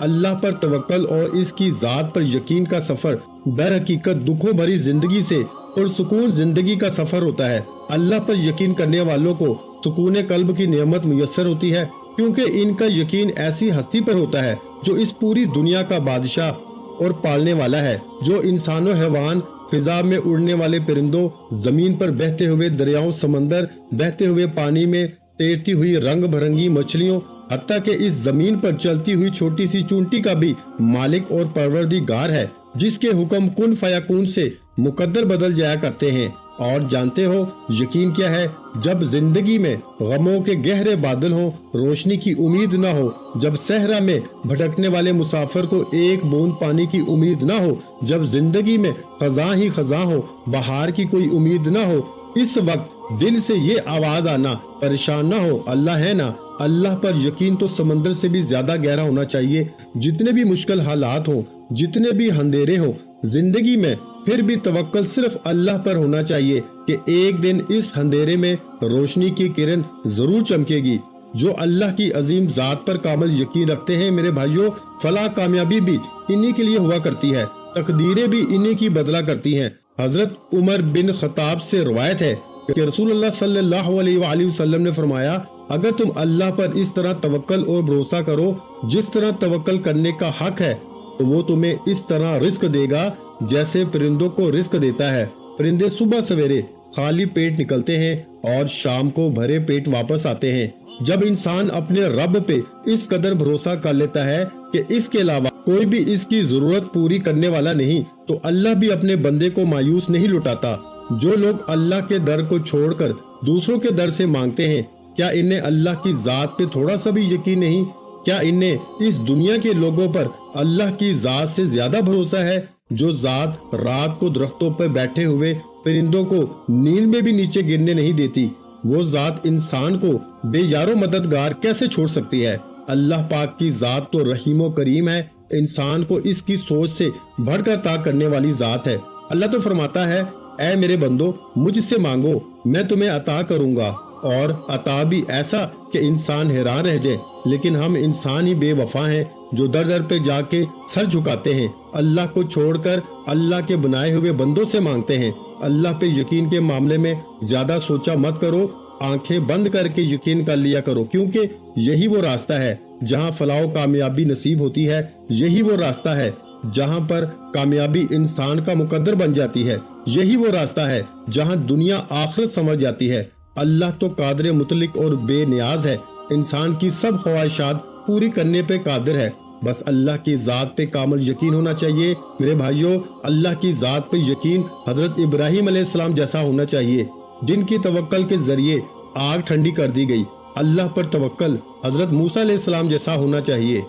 اللہ پر توکل اور اس کی ذات پر یقین کا سفر در حقیقت دکھوں بھری زندگی سے پرسکون زندگی کا سفر ہوتا ہے۔ اللہ پر یقین کرنے والوں کو سکون قلب کی نعمت میسر ہوتی ہے، کیونکہ ان کا یقین ایسی ہستی پر ہوتا ہے جو اس پوری دنیا کا بادشاہ اور پالنے والا ہے، جو انسان و حیوان، فضا میں اڑنے والے پرندوں، زمین پر بہتے ہوئے دریاؤں، سمندر، بہتے ہوئے پانی میں تیرتی ہوئی رنگ برنگی مچھلیوں، حتیٰ کہ اس زمین پر چلتی ہوئی چھوٹی سی چونٹی کا بھی مالک اور پروردگار ہے، جس کے حکم کن فیکون سے مقدر بدل جایا کرتے ہیں۔ اور جانتے ہو یقین کیا ہے؟ جب زندگی میں غموں کے گہرے بادل ہوں، روشنی کی امید نہ ہو، جب صحرا میں بھٹکنے والے مسافر کو ایک بوند پانی کی امید نہ ہو، جب زندگی میں خزاں ہی خزاں ہو، بہار کی کوئی امید نہ ہو، اس وقت دل سے یہ آواز آنا، پریشان نہ ہو، اللہ ہے نا۔ اللہ پر یقین تو سمندر سے بھی زیادہ گہرا ہونا چاہیے۔ جتنے بھی مشکل حالات ہوں، جتنے بھی اندھیرے ہوں زندگی میں، پھر بھی توکل صرف اللہ پر ہونا چاہیے کہ ایک دن اس اندھیرے میں روشنی کی کرن ضرور چمکے گی۔ جو اللہ کی عظیم ذات پر کامل یقین رکھتے ہیں میرے بھائیوں، فلاح کامیابی بھی انہی کے لیے ہوا کرتی ہے، تقدیریں بھی انہی کی بدلا کرتی ہیں۔ حضرت عمر بن خطاب سے روایت ہے کہ رسول اللہ صلی اللہ علیہ وآلہ وسلم نے فرمایا، اگر تم اللہ پر اس طرح توکل اور بھروسہ کرو جس طرح توکل کرنے کا حق ہے، تو وہ تمہیں اس طرح رزق دے گا جیسے پرندوں کو رزق دیتا ہے۔ پرندے صبح سویرے خالی پیٹ نکلتے ہیں اور شام کو بھرے پیٹ واپس آتے ہیں۔ جب انسان اپنے رب پہ اس قدر بھروسہ کر لیتا ہے کہ اس کے علاوہ کوئی بھی اس کی ضرورت پوری کرنے والا نہیں، تو اللہ بھی اپنے بندے کو مایوس نہیں لٹاتا۔ جو لوگ اللہ کے در کو چھوڑ کر دوسروں کے در سے مانگتے ہیں، کیا انہیں اللہ کی ذات پہ تھوڑا سا بھی یقین نہیں؟ کیا انہیں اس دنیا کے لوگوں پر اللہ کی ذات سے زیادہ بھروسہ ہے، جو ذات رات کو درختوں پر بیٹھے ہوئے پرندوں کو نیل میں بھی نیچے گرنے نہیں دیتی؟ وہ ذات انسان کو بے یار و مددگار کیسے چھوڑ سکتی ہے؟ اللہ پاک کی ذات تو رحیم و کریم ہے، انسان کو اس کی سوچ سے بڑھ کر عطا کرنے والی ذات ہے۔ اللہ تو فرماتا ہے، اے میرے بندو مجھ سے مانگو میں تمہیں عطا کروں گا، اور عطا بھی ایسا کہ انسان حیران رہ جائے۔ لیکن ہم انسان ہی بے وفا ہیں جو در در پہ جا کے سر جھکاتے ہیں، اللہ کو چھوڑ کر اللہ کے بنائے ہوئے بندوں سے مانگتے ہیں۔ اللہ پہ یقین کے معاملے میں زیادہ سوچا مت کرو، آنکھیں بند کر کے یقین کر لیا کرو، کیونکہ یہی وہ راستہ ہے جہاں فلاح و کامیابی نصیب ہوتی ہے، یہی وہ راستہ ہے جہاں پر کامیابی انسان کا مقدر بن جاتی ہے، یہی وہ راستہ ہے جہاں دنیا آخرت سمجھ جاتی ہے۔ اللہ تو قادر مطلق اور بے نیاز ہے، انسان کی سب خواہشات پوری کرنے پہ قادر ہے، بس اللہ کی ذات پہ کامل یقین ہونا چاہیے۔ میرے بھائیوں، اللہ کی ذات پہ یقین حضرت ابراہیم علیہ السلام جیسا ہونا چاہیے، جن کی توکل کے ذریعے آگ ٹھنڈی کر دی گئی۔ اللہ پر توکل حضرت موسیٰ علیہ السلام جیسا ہونا چاہیے،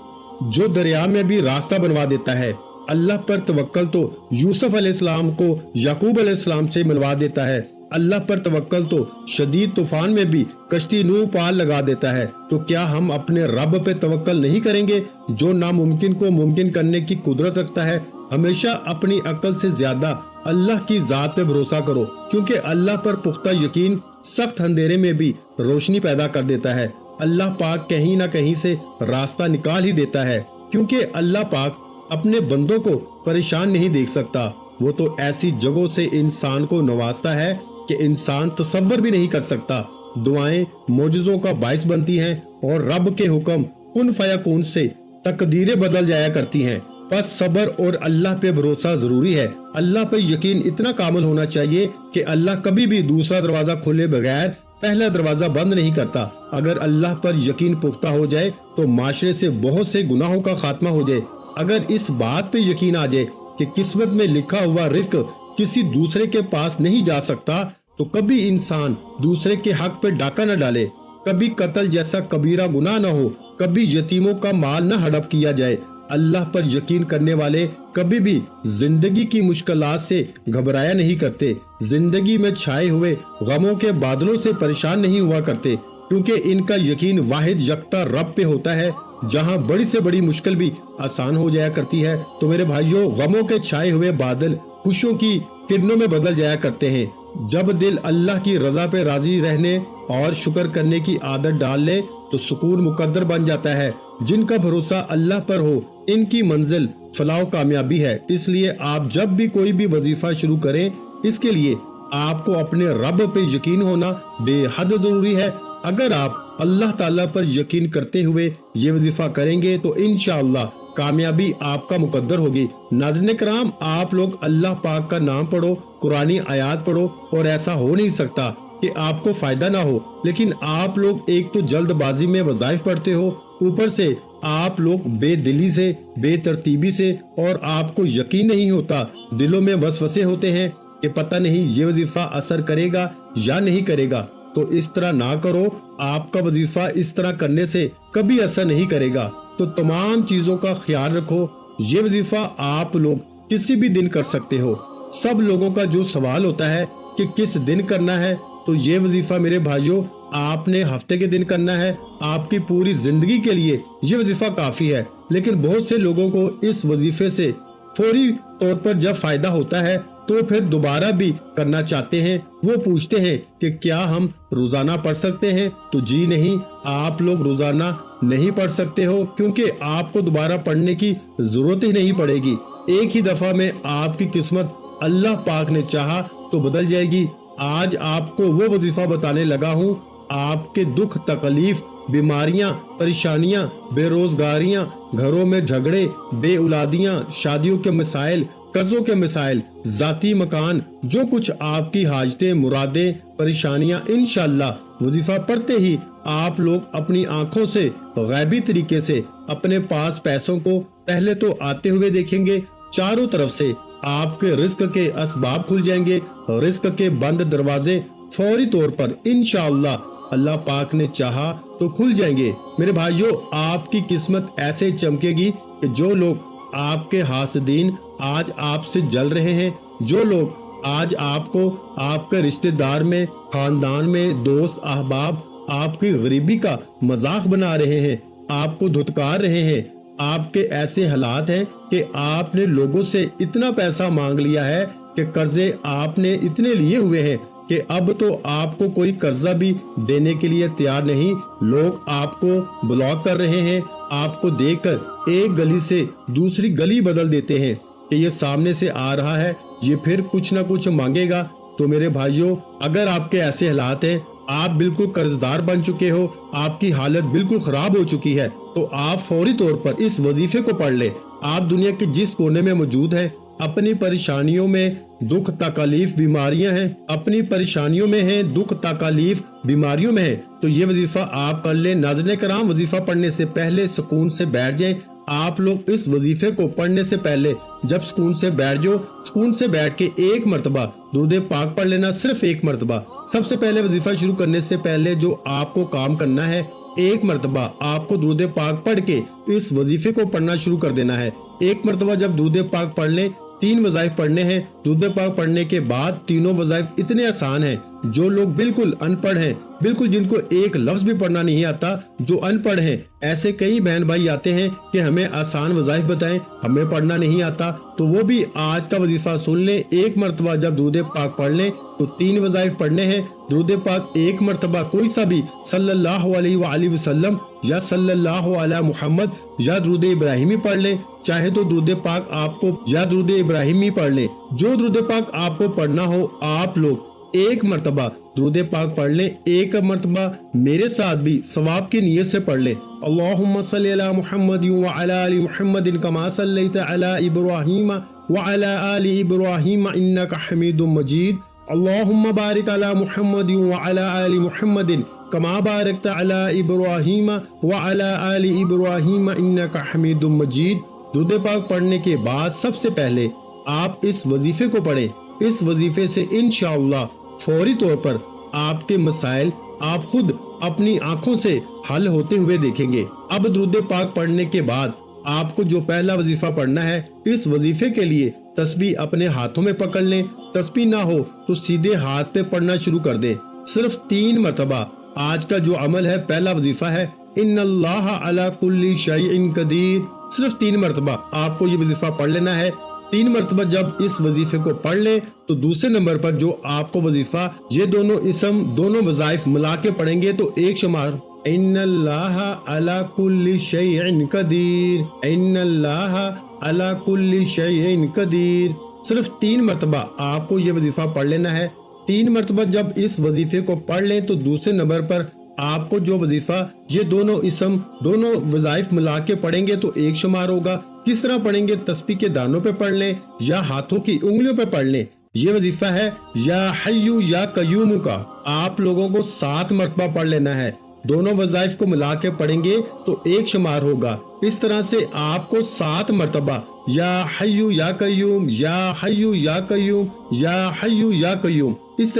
جو دریا میں بھی راستہ بنوا دیتا ہے۔ اللہ پر توکل تو یوسف علیہ السلام کو یعقوب علیہ السلام سے ملوا دیتا ہے۔ اللہ پر توکل تو شدید طوفان میں بھی کشتی نو پار لگا دیتا ہے۔ تو کیا ہم اپنے رب پہ توکل نہیں کریں گے، جو ناممکن کو ممکن کرنے کی قدرت رکھتا ہے؟ ہمیشہ اپنی عقل سے زیادہ اللہ کی ذات پہ بھروسہ کرو، کیونکہ اللہ پر پختہ یقین سخت اندھیرے میں بھی روشنی پیدا کر دیتا ہے۔ اللہ پاک کہیں نہ کہیں سے راستہ نکال ہی دیتا ہے، کیونکہ اللہ پاک اپنے بندوں کو پریشان نہیں دیکھ سکتا۔ وہ تو ایسی جگہوں سے انسان کو نوازتا ہے کہ انسان تصور بھی نہیں کر سکتا۔ دعائیں معجزوں کا باعث بنتی ہیں اور رب کے حکم کن فیکون سے تقدیریں بدل جایا کرتی ہیں۔ بس صبر اور اللہ پہ بھروسہ ضروری ہے۔ اللہ پہ یقین اتنا کامل ہونا چاہیے کہ اللہ کبھی بھی دوسرا دروازہ کھولے بغیر پہلا دروازہ بند نہیں کرتا۔ اگر اللہ پر یقین پختہ ہو جائے تو معاشرے سے بہت سے گناہوں کا خاتمہ ہو جائے۔ اگر اس بات پہ یقین آ جائے کہ قسمت میں لکھا ہوا رزق کسی دوسرے کے پاس نہیں جا سکتا، تو کبھی انسان دوسرے کے حق پہ ڈاکہ نہ ڈالے، کبھی قتل جیسا کبیرہ گناہ نہ ہو، کبھی یتیموں کا مال نہ ہڑپ کیا جائے۔ اللہ پر یقین کرنے والے کبھی بھی زندگی کی مشکلات سے گھبرایا نہیں کرتے، زندگی میں چھائے ہوئے غموں کے بادلوں سے پریشان نہیں ہوا کرتے، کیونکہ ان کا یقین واحد یکتا رب پہ ہوتا ہے، جہاں بڑی سے بڑی مشکل بھی آسان ہو جایا کرتی ہے۔ تو میرے بھائیوں، غموں کے چھائے ہوئے بادل خوشیوں کی کرنوں میں بدل جایا کرتے ہیں۔ جب دل اللہ کی رضا پہ راضی رہنے اور شکر کرنے کی عادت ڈال لے تو سکون مقدر بن جاتا ہے۔ جن کا بھروسہ اللہ پر ہو ان کی منزل فلاح و کامیابی ہے۔ اس لیے آپ جب بھی کوئی بھی وظیفہ شروع کریں، اس کے لیے آپ کو اپنے رب پہ یقین ہونا بے حد ضروری ہے۔ اگر آپ اللہ تعالیٰ پر یقین کرتے ہوئے یہ وظیفہ کریں گے تو انشاءاللہ کامیابی آپ کا مقدر ہوگی۔ ناظرین کرام، آپ لوگ اللہ پاک کا نام پڑھو، قرآنی آیات پڑھو، اور ایسا ہو نہیں سکتا کہ آپ کو فائدہ نہ ہو، لیکن آپ لوگ ایک تو جلد بازی میں وظائف پڑھتے ہو، اوپر سے آپ لوگ بے دلی سے، بے ترتیبی سے، اور آپ کو یقین نہیں ہوتا، دلوں میں وسوسے ہوتے ہیں کہ پتہ نہیں یہ وظیفہ اثر کرے گا یا نہیں کرے گا۔ تو اس طرح نہ کرو، آپ کا وظیفہ اس طرح کرنے سے کبھی اثر نہیں کرے گا۔ تو تمام چیزوں کا خیال رکھو۔ یہ وظیفہ آپ لوگ کسی بھی دن کر سکتے ہو۔ سب لوگوں کا جو سوال ہوتا ہے کہ کس دن کرنا ہے، تو یہ وظیفہ میرے بھائیوں آپ نے ہفتے کے دن کرنا ہے، آپ کی پوری زندگی کے لیے یہ وظیفہ کافی ہے۔ لیکن بہت سے لوگوں کو اس وظیفے سے فوری طور پر جب فائدہ ہوتا ہے تو پھر دوبارہ بھی کرنا چاہتے ہیں۔ وہ پوچھتے ہیں کہ کیا ہم روزانہ پڑھ سکتے ہیں؟ تو جی نہیں، آپ لوگ روزانہ نہیں پڑھ سکتے ہو، کیونکہ آپ کو دوبارہ پڑھنے کی ضرورت ہی نہیں پڑے گی۔ ایک ہی دفعہ میں آپ کی قسمت اللہ پاک نے چاہا تو بدل جائے گی۔ آج آپ کو وہ وظیفہ بتانے لگا ہوں، آپ کے دکھ تکلیف، بیماریاں، پریشانیاں، بے روزگاریاں، گھروں میں جھگڑے، بے اولادیاں، شادیوں کے مسائل، قرضوں کے مسائل، ذاتی مکان، جو کچھ آپ کی حاجتیں، مرادیں، پریشانیاں، انشاءاللہ وظیفہ پڑھتے ہی آپ لوگ اپنی آنکھوں سے غیبی طریقے سے اپنے پاس پیسوں کو پہلے تو آتے ہوئے دیکھیں گے، چاروں طرف سے آپ کے رزق کے اسباب کھل جائیں گے، رزق کے بند دروازے فوری طور پر انشاءاللہ اللہ پاک نے چاہا تو کھل جائیں گے۔ میرے بھائیوں، آپ کی قسمت ایسے چمکے گی کہ جو لوگ آپ کے حاسدین آج آپ سے جل رہے ہیں، جو لوگ آج آپ کو آپ کے رشتہ دار میں، خاندان میں، دوست احباب آپ کی غریبی کا مذاق بنا رہے ہیں، آپ کو دھتکار رہے ہیں، آپ کے ایسے حالات ہیں کہ آپ نے لوگوں سے اتنا پیسہ مانگ لیا ہے کہ قرضے آپ نے اتنے لیے ہوئے ہیں کہ اب تو آپ کو کوئی قرضہ بھی دینے کے لیے تیار نہیں۔ لوگ آپ کو بلاک کر رہے ہیں، آپ کو دیکھ کر ایک گلی سے دوسری گلی بدل دیتے ہیں کہ یہ سامنے سے آ رہا ہے، یہ پھر کچھ نہ کچھ مانگے گا۔ تو میرے بھائیوں، اگر آپ کے ایسے حالات ہیں، آپ بالکل قرضدار بن چکے ہو، آپ کی حالت بالکل خراب ہو چکی ہے، تو آپ فوری طور پر اس وظیفے کو پڑھ لیں۔ آپ دنیا کے جس کونے میں موجود ہیں، اپنی پریشانیوں میں، دکھ تکلیف، بیماریاں ہیں، اپنی پریشانیوں میں ہیں، دکھ تکلیف، بیماریوں میں ہیں، تو یہ وظیفہ آپ کر لیں۔ ناظرین کرام، وظیفہ پڑھنے سے پہلے سکون سے بیٹھ جائیں۔ آپ لوگ اس وظیفے کو پڑھنے سے پہلے جب سکون سے بیٹھ جاؤ، سکون سے بیٹھ کے ایک مرتبہ درود پاک پڑھ لینا، صرف ایک مرتبہ۔ سب سے پہلے وظیفہ شروع کرنے سے پہلے جو آپ کو کام کرنا ہے، ایک مرتبہ آپ کو درود پاک پڑھ کے اس وظیفے کو پڑھنا شروع کر دینا ہے۔ ایک مرتبہ جب درود پاک پڑھ لیں، 3 وظائف پڑھنے ہیں۔ درود پاک پڑھنے کے بعد تینوں وظائف اتنے آسان ہیں، جو لوگ بالکل ان پڑھ ہیں، بالکل جن کو ایک لفظ بھی پڑھنا نہیں آتا، جو ان پڑھ ہیں، ایسے کئی بہن بھائی آتے ہیں کہ ہمیں آسان وظائف بتائیں، ہمیں پڑھنا نہیں آتا، تو وہ بھی آج کا وظیفہ سن لیں۔ ایک مرتبہ جب درود پاک پڑھ لیں تو 3 وظائف پڑھنے ہیں۔ درود پاک ایک مرتبہ کوئی سا بھی صلی اللہ علیہ وآلہ وسلم یا صلی اللہ علی محمد یا درود ابراہیمی پڑھ لیں، چاہے تو درود پاک آپ کو یا درود ابراہیمی پڑھ لیں، جو درود پاک آپ کو پڑھنا ہو آپ لوگ ایک مرتبہ درود پاک پڑھ لیں۔ ایک مرتبہ میرے ساتھ بھی ثواب کی نیت سے پڑھ لیں۔ اللہم صلی علی محمد وعلی آل محمد کما صلیت علی ابراہیم وعلی آل ابراہیم انک حمید مجید۔ اللہم بارک علی محمد وعلی آل محمد کما بارکت علی ابراہیم وعلی آل ابراہیم انک حمید مجید۔ درود پاک پڑھنے کے بعد سب سے پہلے آپ اس وظیفے کو پڑھیں۔ اس وظیفے سے انشاءاللہ فوری طور پر آپ کے مسائل آپ خود اپنی آنکھوں سے حل ہوتے ہوئے دیکھیں گے۔ اب درود پاک پڑھنے کے بعد آپ کو جو پہلا وظیفہ پڑھنا ہے، اس وظیفے کے لیے تسبیح اپنے ہاتھوں میں پکڑ لیں۔ تسبیح نہ ہو تو سیدھے ہاتھ پہ پڑھنا شروع کر دیں۔ صرف 3 مرتبہ آج کا جو عمل ہے، پہلا وظیفہ ہے ان اللہ علی کل شیء قدیر، صرف 3 مرتبہ آپ کو یہ وظیفہ پڑھ لینا ہے۔ 3 مرتبہ جب اس وظیفے کو پڑھ لیں تو دوسرے نمبر پر جو آپ کو وظیفہ، یہ دونوں اسم، دونوں وظائف ملا کے پڑھیں گے تو ایک شمار ان اللہ علی کل شیء قدیر، ان اللہ علی کل شیء قدیر۔ صرف 3 مرتبہ آپ کو یہ وظیفہ پڑھ لینا ہے۔ 3 مرتبہ جب اس وظیفے کو پڑھ لیں تو دوسرے نمبر پر آپ کو جو وظیفہ، یہ دونوں اسم، دونوں وظائف ملا کے پڑھیں گے تو 1 شمار ہوگا۔ کس طرح پڑھیں گے؟ تسبیح کے دانوں پہ پڑھ لیں یا ہاتھوں کی انگلیوں پہ پڑھ لیں۔ یہ وظیفہ ہے یا حیو یا قیوم کا، آپ لوگوں کو 7 مرتبہ پڑھ لینا ہے۔ دونوں وظائف کو ملا کے پڑھیں گے تو 1 شمار ہوگا۔ اس طرح سے آپ کو 7 مرتبہ یا حیو یا قیوم، یا حیو یا قیوم، یا حیو یا قیوم، اس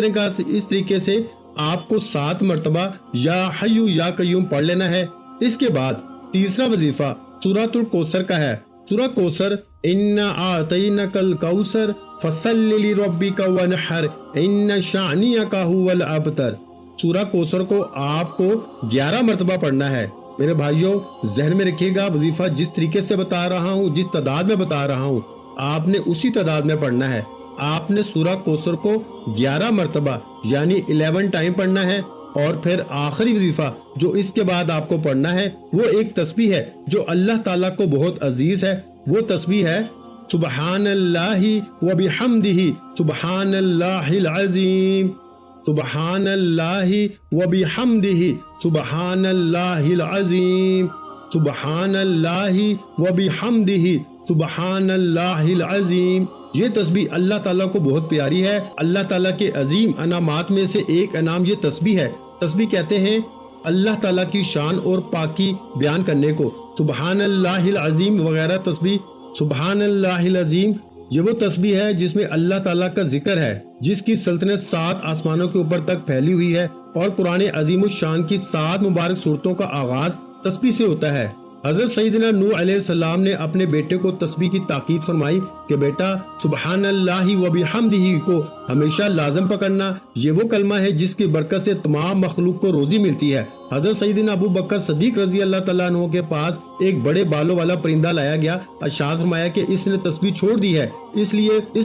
طریقے سے آپ کو 7 مرتبہ یا حیو یا قیوم پڑھ لینا ہے۔ اس کے بعد تیسرا وظیفہ سورۃ الکوثر کا ہے۔ سورہ کوثر، اِنَّا أَعْطَيْنَاكَ الْكَوْثَرَ فَصَلِّ لِرَبِّكَ وَانْحَرْ إِنَّ شَانِئَكَ هُوَ الْأَبْتَرُ۔ سورہ کوثر کو آپ کو 11 مرتبہ پڑھنا ہے۔ میرے بھائیوں، ذہن میں رکھیے گا، وظیفہ جس طریقے سے بتا رہا ہوں، جس تعداد میں بتا رہا ہوں، آپ نے اسی تعداد میں پڑھنا ہے۔ آپ نے سورہ کوثر کو 11 مرتبہ یعنی 11 ٹائم پڑھنا ہے۔ اور پھر آخری وظیفہ جو اس کے بعد آپ کو پڑھنا ہے وہ ایک تسبیح ہے جو اللہ تعالیٰ کو بہت عزیز ہے۔ وہ تسبیح ہے سبحان اللہ و بحمدہ سبحان اللہ العظیم، سبحان اللہ و بحمدہ سبحان اللہ العظیم، سبحان اللہ و بحمدہ سبحان اللہ العظیم۔ یہ تسبیح اللہ تعالیٰ کو بہت پیاری ہے۔ اللہ تعالیٰ کے عظیم انعامات میں سے ایک انعام یہ تسبیح ہے۔ تسبیح کہتے ہیں اللہ تعالیٰ کی شان اور پاکی بیان کرنے کو۔ سبحان اللہ العظیم وغیرہ تسبیح، سبحان اللہ العظیم، یہ وہ تسبیح ہے جس میں اللہ تعالیٰ کا ذکر ہے، جس کی سلطنت 7 آسمانوں کے اوپر تک پھیلی ہوئی ہے، اور قرآن عظیم الشان کی 7 مبارک صورتوں کا آغاز تسبیح سے ہوتا ہے۔ حضرت سیدنا نوح علیہ السلام نے اپنے بیٹے کو تسبیح کی تاکید فرمائی کہ بیٹا سبحان اللہ و بحمدہ کو ہمیشہ لازم پکڑنا، یہ وہ کلمہ ہے جس کی برکت سے تمام مخلوق کو روزی ملتی ہے۔ حضرت سیدنا ابو بکر صدیق رضی اللہ تعالیٰ عنہ کے پاس ایک بڑے بالوں والا پرندہ لایا گیا۔ ارشاد فرمایا کہ اس نے تسبیح چھوڑ دی ہے، اس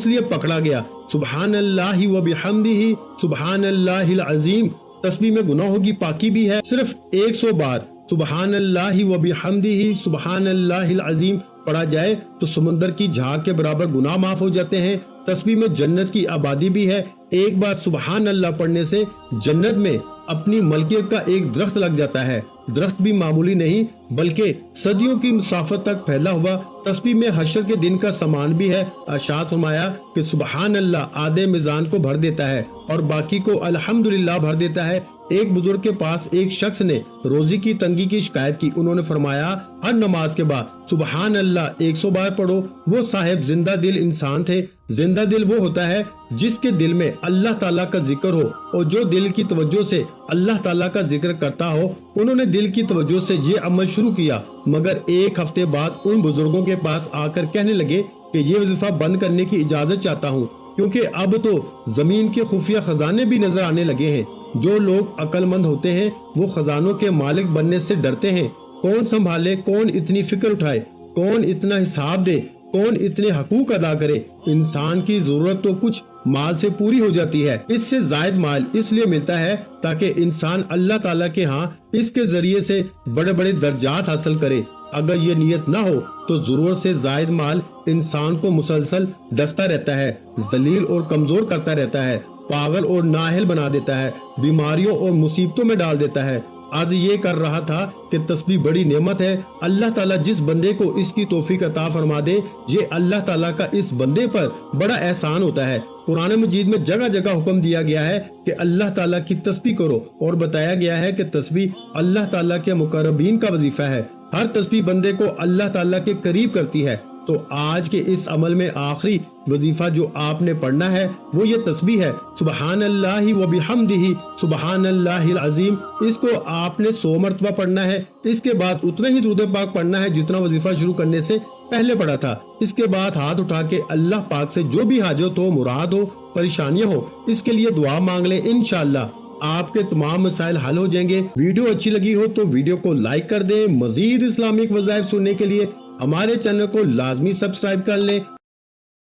لیے پکڑا گیا۔ سبحان اللہ و بحمدہ سبحان اللہ العظیم، تسبیح میں گناہوں کی پاکی بھی ہے۔ صرف 100 بار سبحان اللہ و بحمدہ سبحان اللہ العظیم پڑھا جائے تو سمندر کی جھاگ کے برابر گناہ معاف ہو جاتے ہیں۔ تسبیح میں جنت کی آبادی بھی ہے۔ ایک بار سبحان اللہ پڑھنے سے جنت میں اپنی ملکیت کا ایک درخت لگ جاتا ہے۔ درخت بھی معمولی نہیں بلکہ صدیوں کی مسافت تک پھیلا ہوا۔ تسبیح میں حشر کے دن کا سامان بھی ہے۔ ارشاد فرمایا کہ سبحان اللہ آدھے میزان کو بھر دیتا ہے اور باقی کو الحمدللہ بھر دیتا ہے۔ ایک بزرگ کے پاس ایک شخص نے روزی کی تنگی کی شکایت کی۔ انہوں نے فرمایا ہر نماز کے بعد سبحان اللہ 100 بار پڑھو۔ وہ صاحب زندہ دل انسان تھے۔ زندہ دل وہ ہوتا ہے جس کے دل میں اللہ تعالیٰ کا ذکر ہو اور جو دل کی توجہ سے اللہ تعالیٰ کا ذکر کرتا ہو۔ انہوں نے دل کی توجہ سے یہ عمل شروع کیا، مگر ایک ہفتے بعد ان بزرگوں کے پاس آ کر کہنے لگے کہ یہ وظیفہ بند کرنے کی اجازت چاہتا ہوں، کیونکہ اب تو زمین کے خفیہ خزانے بھی نظر آنے لگے ہیں۔ جو لوگ عقل مند ہوتے ہیں وہ خزانوں کے مالک بننے سے ڈرتے ہیں۔ کون سنبھالے، کون اتنی فکر اٹھائے، کون اتنا حساب دے، کون اتنے حقوق ادا کرے۔ انسان کی ضرورت تو کچھ مال سے پوری ہو جاتی ہے، اس سے زائد مال اس لیے ملتا ہے تاکہ انسان اللہ تعالیٰ کے ہاں اس کے ذریعے سے بڑے بڑے درجات حاصل کرے۔ اگر یہ نیت نہ ہو تو ضرورت سے زائد مال انسان کو مسلسل ڈستا رہتا ہے، ذلیل اور کمزور کرتا رہتا ہے، پاگل اور نااہل بنا دیتا ہے، بیماریوں اور مصیبتوں میں ڈال دیتا ہے۔ آج یہ کر رہا تھا کہ تسبیح بڑی نعمت ہے۔ اللہ تعالیٰ جس بندے کو اس کی توفیق عطا فرما دے، یہ اللہ تعالیٰ کا اس بندے پر بڑا احسان ہوتا ہے۔ قرآن مجید میں جگہ جگہ حکم دیا گیا ہے کہ اللہ تعالیٰ کی تسبیح کرو، اور بتایا گیا ہے کہ تسبیح اللہ تعالیٰ کے مقربین کا وظیفہ ہے۔ ہر تسبیح بندے کو اللہ تعالیٰ کے قریب کرتی ہے۔ تو آج کے اس عمل میں آخری وظیفہ جو آپ نے پڑھنا ہے وہ یہ تسبیح ہے سبحان اللہ و بحمدہ سبحان اللہ العظیم۔ اس کو آپ نے 100 مرتبہ پڑھنا ہے۔ اس کے بعد اتنا ہی درود پاک پڑھنا ہے جتنا وظیفہ شروع کرنے سے پہلے پڑھا تھا۔ اس کے بعد ہاتھ اٹھا کے اللہ پاک سے جو بھی حاجت ہو، مراد ہو، پریشانیاں ہو، اس کے لیے دعا مانگ لیں۔ انشاءاللہ آپ کے تمام مسائل حل ہو جائیں گے۔ ویڈیو اچھی لگی ہو تو ویڈیو کو لائک کر دیں۔ مزید اسلامک وظائف سننے کے لیے ہمارے چینل کو لازمی سبسکرائب کر لیں